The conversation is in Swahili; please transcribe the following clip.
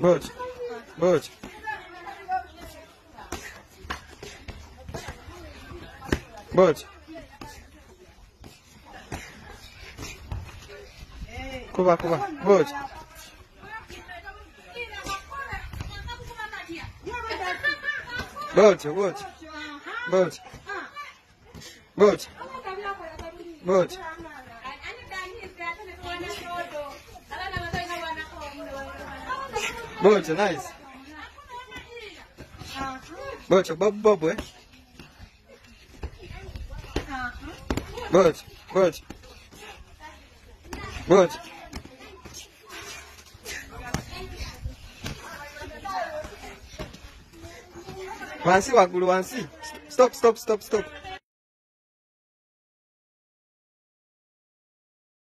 Good. Good. Good. Kuba. Good. Good. Good. Good. Good. Good. Good. Nice. Good. Bob. Eh? Good. Good. Good. Wansi wagulu wansi. Stop.